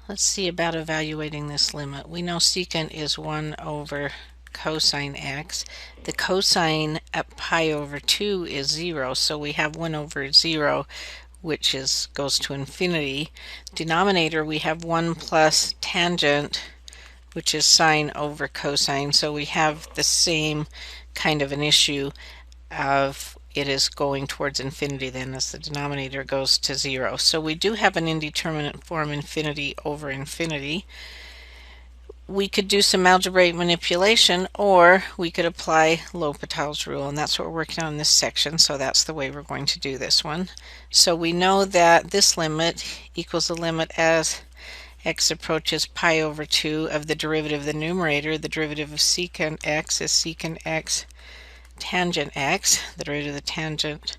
Let's see about evaluating this limit. We know secant is 1 over cosine x. The cosine at pi over 2 is 0, so we have 1 over 0, which goes to infinity. Denominator, we have 1 plus tangent, which is sine over cosine, so we have the same kind of an issue of it is going towards infinity then as the denominator goes to 0. So we do have an indeterminate form, infinity over infinity. We could do some algebraic manipulation, or we could apply L'Hopital's rule, and that's what we're working on in this section, so that's the way we're going to do this one. So we know that this limit equals the limit as x approaches pi over 2 of the derivative of the numerator. The derivative of secant x is secant x tangent x. The derivative of the tangent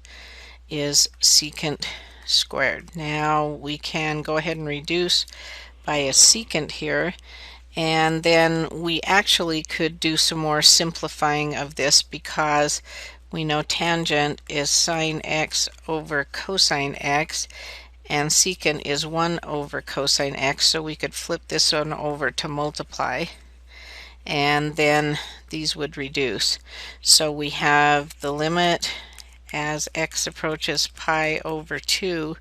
is secant squared. Now we can go ahead and reduce by a secant here, and then we actually could do some more simplifying of this because we know tangent is sine x over cosine x, and secant is 1 over cosine x, so we could flip this one over to multiply, and then these would reduce. So we have the limit as x approaches pi over 2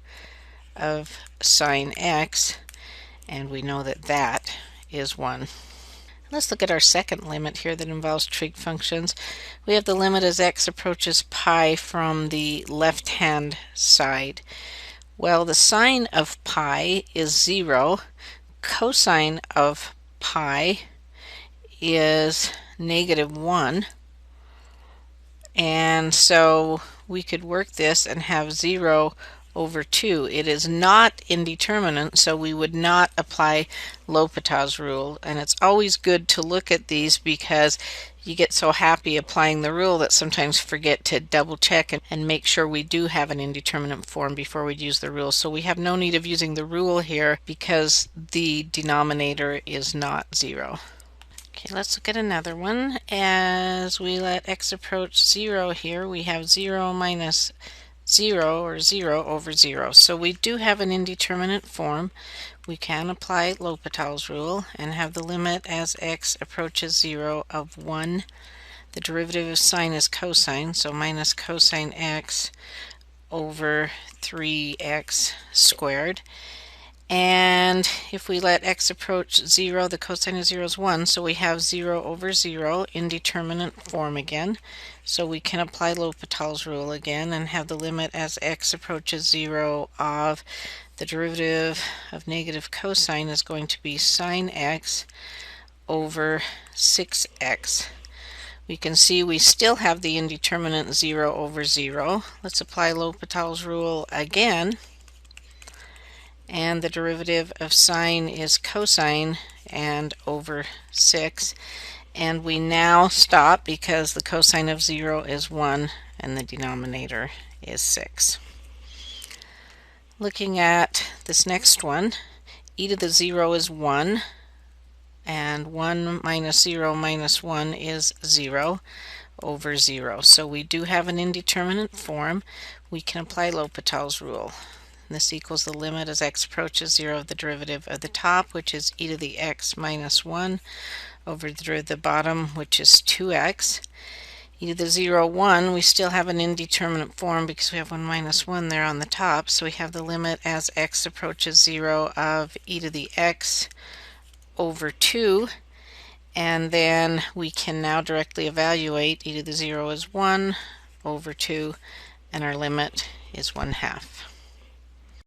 of sine x, and we know that that is 1. Let's look at our second limit here that involves trig functions. We have the limit as x approaches pi from the left-hand side. Well, the sine of pi is 0. Cosine of pi is -1. And so we could work this and have 0 over 2. It is not indeterminate, so we would not apply L'Hopital's rule. And it's always good to look at these because you get so happy applying the rule that sometimes forget to double check and make sure we do have an indeterminate form before we use the rule. So we have no need of using the rule here because the denominator is not 0. Okay, let's look at another one. As we let x approach 0 here, we have 0 minus 0, or 0 over 0. So we do have an indeterminate form. We can apply L'Hopital's rule and have the limit as x approaches 0 of 1. The derivative of sine is cosine, so minus cosine x over 3x squared. And if we let x approach 0, the cosine of 0 is 1, so we have 0 over 0, indeterminate form again. So we can apply L'Hopital's rule again and have the limit as x approaches 0 of the derivative of negative cosine is going to be sine x over 6x. We can see we still have the indeterminate 0 over 0. Let's apply L'Hopital's rule again. And the derivative of sine is cosine and over 6. And we now stop because the cosine of 0 is 1 and the denominator is 6. Looking at this next one, e to the 0 is 1, and 1 minus 0 minus 1 is 0 over 0. So we do have an indeterminate form. We can apply L'Hopital's rule. This equals the limit as x approaches 0 of the derivative of the top, which is e to the x minus 1, over the derivative of the bottom, which is 2x. E to the 0, 1, we still have an indeterminate form because we have 1 minus 1 there on the top, so we have the limit as x approaches 0 of e to the x over 2, and then we can now directly evaluate. E to the 0 is 1 over 2, and our limit is 1/2.